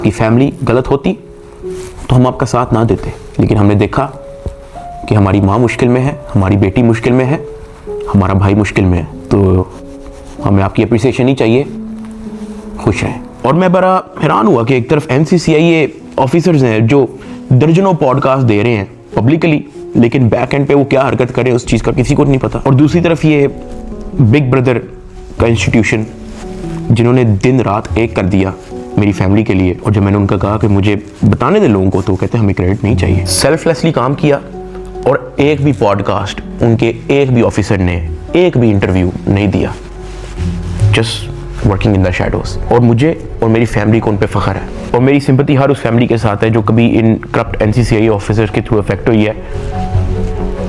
کہ فیملی غلط ہوتی تو ہم آپ کا ساتھ نہ دیتے، لیکن ہم نے دیکھا کہ ہماری ماں مشکل میں ہے، ہماری بیٹی مشکل میں ہے، ہمارا بھائی مشکل میں ہے، تو ہمیں آپ کی اپریسیشن ہی چاہیے، خوش رہیں۔ اور میں بڑا حیران ہوا کہ ایک طرف NCCIA آفیسرز ہیں جو درجنوں پوڈ کاسٹ دے رہے ہیں پبلکلی، لیکن بیک اینڈ پہ وہ کیا حرکت کرے اس چیز کا کسی کو نہیں پتا، اور دوسری طرف یہ بگ بردر کا انسٹیٹیوشن جنہوں نے دن رات ایک کر دیا میری فیملی کے لیے، اور جب میں نے ان کا کہا کہ مجھے بتانے دیں لوگوں کو، تو کہتے ہیں ہمیں کریڈٹ نہیں چاہیے۔ سیلف لیسلی کام کیا، اور ایک بھی پوڈ کاسٹ ان کے ایک بھی آفیسر نے ایک بھی انٹرویو نہیں دیا، just working in the shadows, اور مجھے اور میری فیملی کو ان پہ فخر ہے، اور میری سمپتی ہر اس فیملی کے ساتھ ہے جو کبھی ان کرپٹ NCCIA آفیسر کے تھرو افیکٹ ہوئی ہے۔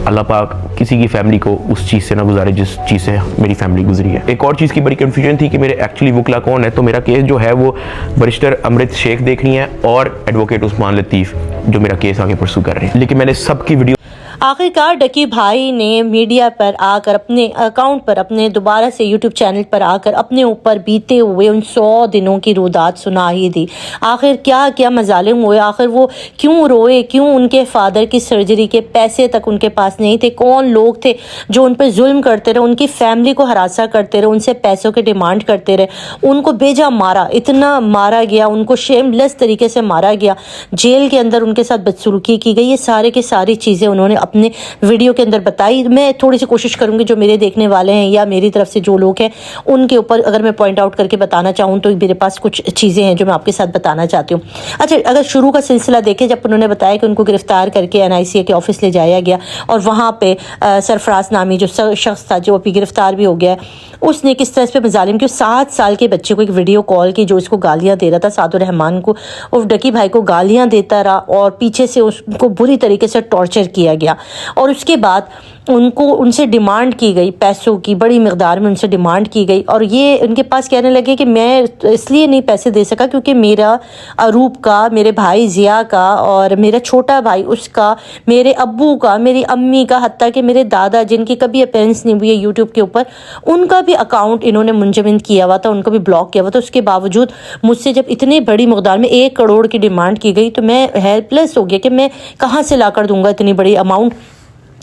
اللہ پاک کسی کی فیملی کو اس چیز سے نہ گزارے جس چیز سے میری فیملی گزری ہے۔ ایک اور چیز کی بڑی کنفیوژن تھی کہ میرے ایکچولی وکلا کون ہے، تو میرا کیس جو ہے وہ برسٹر امرت شیخ دیکھ رہی ہیں اور ایڈوکیٹ عثمان لطیف جو میرا کیس آگے پرسو کر رہے ہیں، لیکن میں نے سب کی ویڈیو آخرکار ڈکی بھائی نے میڈیا پر آ کر اپنے اکاؤنٹ پر اپنے دوبارہ سے یوٹیوب چینل پر آ کر اپنے اوپر بیتے ہوئے ان 100 دنوں کی رودات سنا ہی دی۔ آخر کیا کیا مظالم ہوئے، آخر وہ کیوں روئے، کیوں ان کے فادر کی سرجری کے پیسے تک ان کے پاس نہیں تھے، کون لوگ تھے جو ان پہ ظلم کرتے رہے، ان کی فیملی کو ہراساں کرتے رہے، ان سے پیسوں کے ڈیمانڈ کرتے رہے، ان کو بیجا مارا، اتنا مارا گیا، ان کو شیم لیس طریقے سے مارا گیا، جیل کے اندر ان کے ساتھ بدسلوکی کی گئی۔ یہ سارے کی ساری چیزیں انہوں نے اپنے ویڈیو کے اندر بتائی۔ میں تھوڑی سی کوشش کروں گی جو میرے دیکھنے والے ہیں یا میری طرف سے جو لوگ ہیں ان کے اوپر اگر میں پوائنٹ آؤٹ کر کے بتانا چاہوں تو میرے پاس کچھ چیزیں ہیں جو میں آپ کے ساتھ بتانا چاہتی ہوں۔ اچھا، اگر شروع کا سلسلہ دیکھیں، جب انہوں نے بتایا کہ ان کو گرفتار کر کے NICA کے آفس لے جایا گیا اور وہاں پہ سرفراز نامی جو شخص تھا جو ابھی گرفتار بھی ہو گیا ہے، اس نے کس طرح اس پہ مظالم کی، 7 سال کے بچے کو ایک ویڈیو کال کی جو اس کو گالیاں دے رہا تھا، سعد الرحمان کو، اور ڈکی بھائی کو گالیاں دیتا رہا اور پیچھے سے اس کو بری طریقے سے ٹارچر کیا گیا، اور اس کے بعد ان سے ڈیمانڈ کی گئی پیسوں کی، بڑی مقدار میں ان سے ڈیمانڈ کی گئی، اور یہ ان کے پاس کہنے لگے کہ میں اس لیے نہیں پیسے دے سکا کیونکہ میرا اروپ کا، میرے بھائی ضیاء کا، اور میرا چھوٹا بھائی اس کا، میرے ابو کا، میری امی کا، حتیٰ کہ میرے دادا جن کی کبھی اپیرنس نہیں ہوئی ہے یوٹیوب کے اوپر، ان کا بھی اکاؤنٹ انہوں نے منجمد کیا ہوا تھا، ان کو بھی بلاک کیا ہوا تھا۔ اس کے باوجود مجھ سے جب اتنی بڑی مقدار میں 1 کروڑ کی ڈیمانڈ کی گئی تو میں ہیلپ لیس ہو گیا کہ میں کہاں سے لا کر دوں گا اتنی بڑی اماؤنٹ۔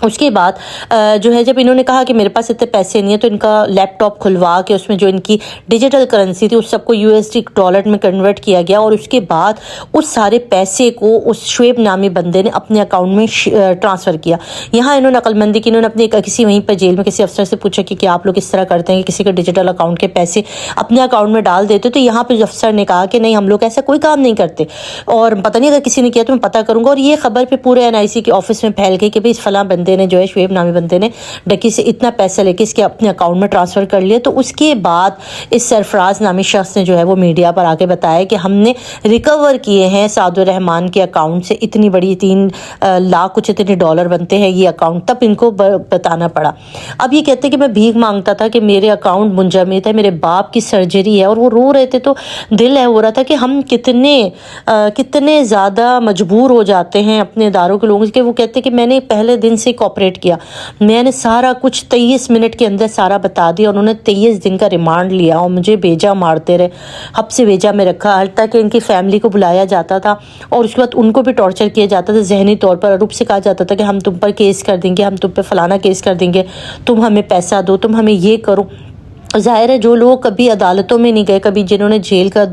اس کے بعد جو ہے جب انہوں نے کہا کہ میرے پاس اتنے پیسے نہیں ہیں، تو ان کا لیپ ٹاپ کھلوا کے اس میں جو ان کی ڈیجیٹل کرنسی تھی اس سب کو USD ڈالر میں کنورٹ کیا گیا، اور اس کے بعد اس سارے پیسے کو اس شعیب نامی بندے نے اپنے اکاؤنٹ میں ٹرانسفر کیا۔ یہاں انہوں نے عقل مندی کی، انہوں نے اپنے کسی وہیں پر جیل میں کسی افسر سے پوچھا کہ کیا آپ لوگ اس طرح کرتے ہیں کہ کسی کے ڈیجیٹل اکاؤنٹ کے پیسے اپنے اکاؤنٹ میں ڈال دیتے، تو یہاں پہ افسر نے کہا کہ نہیں، ہم لوگ ایسا کوئی کام نہیں کرتے، اور پتہ نہیں اگر کسی نے کیا تو میں پتہ کروں گا۔ اور یہ خبر پہ پورے NIC کے آفس میں پھیل گئی کہ بھائی اس فلاں بندے نے جو ہے شعیب نامی بندے نے ڈکی سے اتنا پیسہ لے کے اس کے اپنے اکاؤنٹ میں ٹرانسفر کر لیا۔ تو اس کے بعد اس سرفراز نامی شخص نے جو ہے وہ میڈیا پر آ کے بتایا کہ ہم نے ریکور کیے ہیں سعد الرحمان کے اکاؤنٹ سے اتنی بڑی 3 لاکھ کچھ اتنے ڈالر بنتے ہیں یہ اکاؤنٹ، تب ان کو بتانا پڑا۔ اب یہ کہتے ہیں کہ میں بھیک مانگتا تھا کہ میرے اکاؤنٹ منجمد ہے، میرے باپ کی سرجری ہے، اور وہ رو رہے تھے تو دل ہے ہو رہا تھا کہ ہم کتنے زیادہ مجبور ہو جاتے ہیں اپنے اداروں کے لوگوں سے، کہ وہ کہتے ہیں کہ میں نے پہلے دن سے کوآپریٹ کیا، میں نے سارا کچھ 23 منٹ کے اندر سارا بتا دیا، انہوں نے 23 دن کا ریمانڈ لیا اور مجھے بیجا مارتے رہے، حب سے بیجا میں رکھا، حتیٰ کہ ان کی فیملی کو بلایا جاتا تھا اور اس کے بعد ان کو بھی ٹارچر کیا جاتا تھا ذہنی طور پر۔ اروپ سے کہا جاتا تھا کہ ہم تم پر کیس کر دیں گے، ہم تم پہ فلانا کیس کر دیں گے، تم ہمیں پیسہ دو، تم ہمیں یہ کرو۔ ظاہر ہے جو لوگ کبھی عدالتوں میں نہیں گئے، کبھی جنہوں نے جیل کا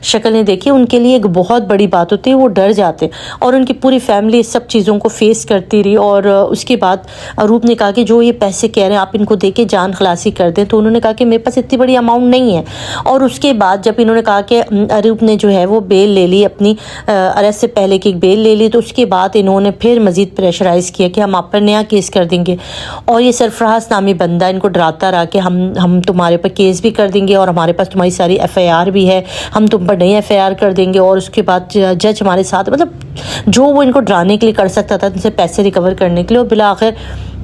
شکل نہیں دیکھی، ان کے لیے ایک بہت بڑی بات ہوتی ہے، وہ ڈر جاتے، اور ان کی پوری فیملی اس سب چیزوں کو فیس کرتی رہی۔ اور اس کے بعد اروپ نے کہا کہ جو یہ پیسے کہہ رہے ہیں آپ ان کو دے کے جان خلاصی کر دیں، تو انہوں نے کہا کہ میرے پاس اتنی بڑی اماؤنٹ نہیں ہے۔ اور اس کے بعد جب انہوں نے کہا کہ اروپ نے جو ہے وہ بیل لے لی، اپنی اریسٹ سے پہلے کی بیل لے لی، تو اس کے بعد انہوں نے پھر مزید پریشرائز کیا کہ ہم آپ پر نیا کیس کر دیں گے، اور یہ سرفراز نامی بندہ ان کو ڈراتا رہا کہ ہم تمہارے پر کیس بھی کر دیں گے، اور ہمارے پاس تمہاری ساری FIR بھی ہے، ہم تم پر نئی FIR کر دیں گے، اور اس کے بعد جج ہمارے ساتھ، مطلب جو وہ ان کو ڈرانے کے لیے کر سکتا تھا ان سے پیسے ریکور کرنے کے لیے۔ اور بالآخر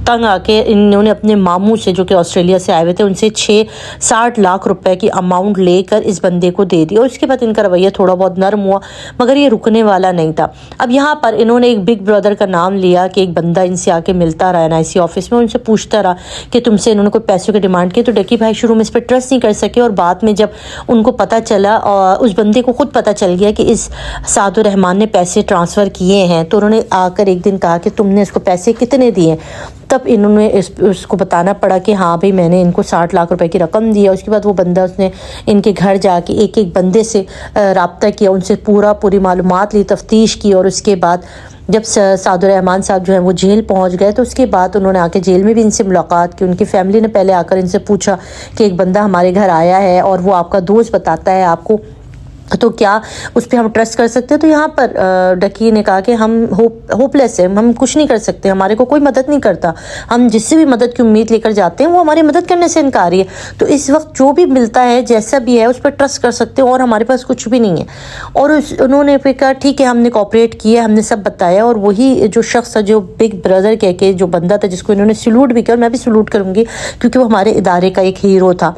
तंग आके इन्होंने अपने मामू से, जो कि ऑस्ट्रेलिया से आए हुए थे, उनसे 60 लाख रुपए की अमाउंट लेकर इस बंदे को दे दी। और उसके बाद इनका रवैया थोड़ा बहुत नरम हुआ, मगर ये रुकने वाला नहीं था। अब यहाँ पर इन्होंने एक बिग ब्रदर का नाम लिया कि एक बंदा इनसे आके मिलता रहा NIC ऑफिस में, उनसे पूछता रहा कि तुमसे इन्होंने कोई पैसों की डिमांड की। तो डकी भाई शुरू में इस पर ट्रस्ट नहीं कर सके, और बाद में जब उनको पता चला, और उस बंदे को खुद पता चल गया कि इस सादुर रहमान ने पैसे ट्रांसफ़र किए हैं, तो उन्होंने आकर एक दिन कहा कि तुमने इसको पैसे कितने दिए। तब इन्होंने उसको बताना पड़ा कि हाँ भाई मैंने इनको 60 लाख रुपए की रकम दी है। उसके बाद वो बंदा, उसने इनके घर जाके एक एक बंदे से रब्ता किया, उनसे पूरी मालूमात ली, तफ्तीश की। और उसके बाद जब सादुर रहमान साहब जो हैं वो जेल पहुंच गए, तो उसके बाद उन्होंने आके जेल में भी इनसे मुलाकात की। उनकी फैमिली ने पहले आकर इनसे पूछा कि एक बंदा हमारे घर आया है और वो आपका दोस्त बताता है आपको, तो क्या उस पर हम ट्रस्ट कर सकते हैं। तो यहाँ पर डकी ने कहा कि हम होपलेस हैं, हम कुछ नहीं कर सकते, हमारे को कोई मदद नहीं करता, हम जिससे भी मदद की उम्मीद लेकर जाते हैं वो हमारी मदद करने से इनकारी है। तो इस वक्त जो भी मिलता है, जैसा भी है, उस पर ट्रस्ट कर सकते हैं, और हमारे पास कुछ भी नहीं है। और उन्होंने फिर कहा ठीक है, हमने कोऑपरेट किया, हमने सब बताया। और वही जो शख्स था, जो बिग ब्रदर कह के जो बंदा था, जिसको इन्होंने सल्यूट भी किया, और मैं भी सल्यूट करूँगी क्योंकि वो हमारे इदारे का एक हीरो था,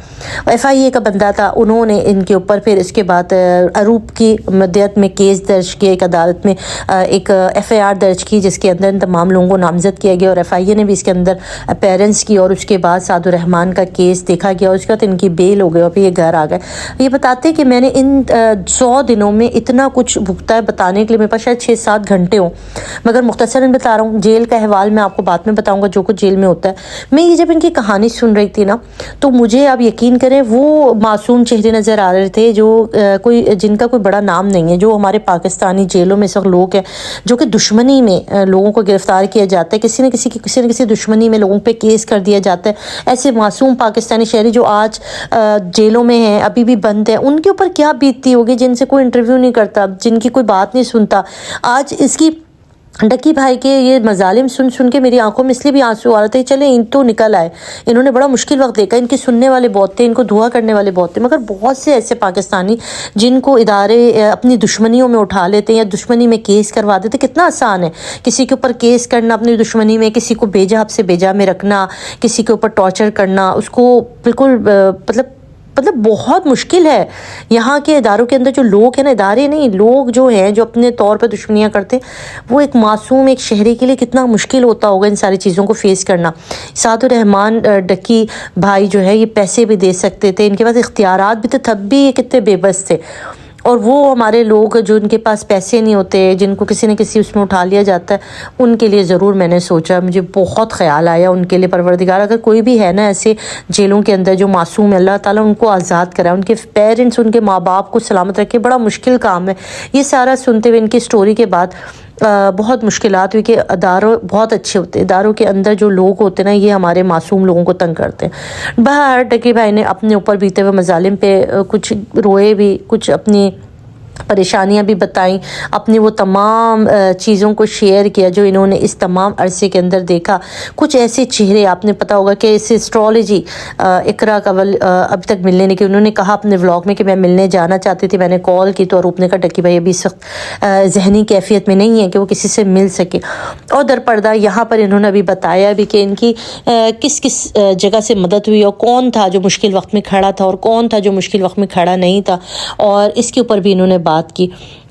FIA का बंदा था। उन्होंने इनके ऊपर फिर इसके बाद अरूप की मदद में केस दर्ज किया, एक अदालत में एक FIR दर्ज की, जिसके अंदर इन तमाम लोगों को नामजद किया गया, और FIA ने भी इसके अंदर अपेरेंस की। और उसके बाद सादुर रहमान का केस देखा गया, और उसके बाद इनकी बेल हो गई और फिर ये घर आ गए। ये बताते कि मैंने इन 100 दिनों में इतना कुछ भुगता है, बताने के लिए मेरे पास शायद 6-7 घंटे हों, मगर मुख्तसरन बता रहा हूँ। जेल का अहवाल मैं आपको बाद में बताऊँगा, जो कुछ जेल में होता है। मैं ये जब इनकी कहानी सुन रही थी ना, तो मुझे आप यकीन करें वो मासूम चेहरे नज़र आ रहे थे, जो जिनका कोई बड़ा नाम नहीं है, जो हमारे पाकिस्तानी जेलों में सब लोग हैं, जो कि दुश्मनी में लोगों को गिरफ्तार किया जाता है, किसी न किसी दुश्मनी में लोगों पे केस कर दिया जाता है। ऐसे मासूम पाकिस्तानी शहरी जो आज जेलों में हैं, अभी भी बंद हैं, उनके ऊपर क्या बीतती होगी, जिनसे कोई इंटरव्यू नहीं करता, जिनकी कोई बात नहीं सुनता। आज इसकी डकी भाई के ये मजालिम सुन के मेरी आंखों में इसलिए भी आंसू आ रहे थे, चले इन तो निकल आए, इन्होंने बड़ा मुश्किल वक्त देखा। इनके सुनने वाले बहुत थे, इनको दुआ करने वाले बहुत थे, मगर बहुत से ऐसे पाकिस्तानी जिनको इदारे अपनी दुश्मनियों में उठा लेते हैं या दुश्मनी में केस करवा देते। कितना आसान है किसी के ऊपर केस करना अपनी दुश्मनी में, किसी को बेजा से बेजा में रखना, किसी के ऊपर टॉर्चर करना, उसको बिल्कुल मतलब बहुत मुश्किल है। यहाँ के इदारों के अंदर जो लोग हैं ना, इदारे नहीं, लोग जो हैं, जो अपने तौर पे दुश्मनियाँ करते हैं, वो एक मासूम एक शहरी के लिए कितना मुश्किल होता होगा इन सारी चीज़ों को फेस करना। सादुर रहमान डकी भाई जो है, ये पैसे भी दे सकते थे, इनके पास इख्तियारात भी थे, तब भी ये कितने बेबस थे। और वो हमारे लोग जो इनके पास पैसे नहीं होते, जिनको किसी न किसी उसमें उठा लिया जाता है, उनके लिए ज़रूर मैंने सोचा, मुझे बहुत ख्याल आया उनके लिए। परवरदिगार, अगर कोई भी है ना ऐसे जेलों के अंदर जो मासूम है, अल्लाह ताला उनको आज़ाद कराए, उनके पेरेंट्स, उनके माँ बाप को सलामत रखे। बड़ा मुश्किल काम है ये सारा। सुनते हुए इनकी स्टोरी के बाद बहुत मुश्किलात हुई कि इदारों बहुत अच्छे होते हैं, इदारों के अंदर जो लोग होते हैं ना, ये हमारे मासूम लोगों को तंग करते हैं। बाहर डकी भाई ने अपने ऊपर बीते हुए मजालिम पे कुछ रोए भी, कुछ अपनी परेशानियां भी बताई, अपनी वो तमाम चीज़ों को शेयर किया जो इन्होंने इस तमाम अरसे के अंदर देखा। कुछ ऐसे चेहरे, आपने पता होगा कि इस एस्ट्रोलॉजी इकरा कवल अभी तक मिलने नहीं की। उन्होंने कहा अपने व्लॉग में कि मैं मिलने जाना चाहती थी, मैंने कॉल की तो आरूप ने कहा डकी भाई अभी इस वक्त जहनी कैफियत में नहीं है कि वो किसी से मिल सके। और दरपर्दा यहाँ पर इन्होंने अभी बताया भी कि इनकी किस किस जगह से मदद हुई, और कौन था जो मुश्किल वक्त में खड़ा था और कौन था जो मुश्किल वक्त में खड़ा नहीं था, और इसके ऊपर भी इन्होंने बात की।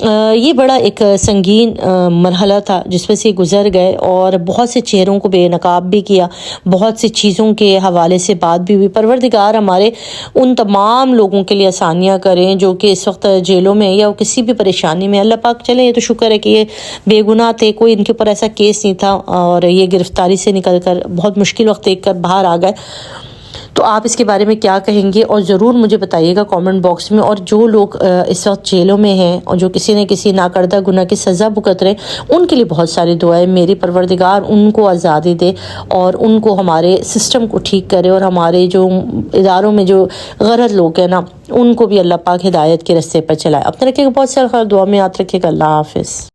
ये बड़ा एक संगीन मरहला था जिसमें से गुजर गए, और बहुत से चेहरों को बेनकाब भी किया, बहुत सी चीज़ों के हवाले से बात भी हुई। परवरदिगार हमारे उन तमाम लोगों के लिए आसानियाँ करें जो कि इस वक्त जेलों में या किसी भी परेशानी में। अल्लाह पाक, चले ये तो शुक्र है कि ये बेगुनाह थे, कोई इनके ऊपर ऐसा केस नहीं था, और ये गिरफ्तारी से निकल कर बहुत मुश्किल वक्त देख कर बाहर आ गए। तो आप इसके बारे में क्या कहेंगे, और ज़रूर मुझे बताइएगा कमेंट बॉक्स में। और जो लोग इस वक्त जेलों में हैं और जो किसी न किसी नाकर्दा गुनाह की सज़ा भुगत रहे, उनके लिए बहुत सारी दुआएं। मेरी परवरदिगार उनको आज़ादी दे और उनको हमारे सिस्टम को ठीक करे, और हमारे जो इदारों में जो गलत लोग हैं ना, उनको भी अल्लाह पाक हिदायत के रास्ते पर चलाए। अपने रखिएगा बहुत सारा ख्याल, दुआ में याद रखिएगा। अल्लाह हाफिज़।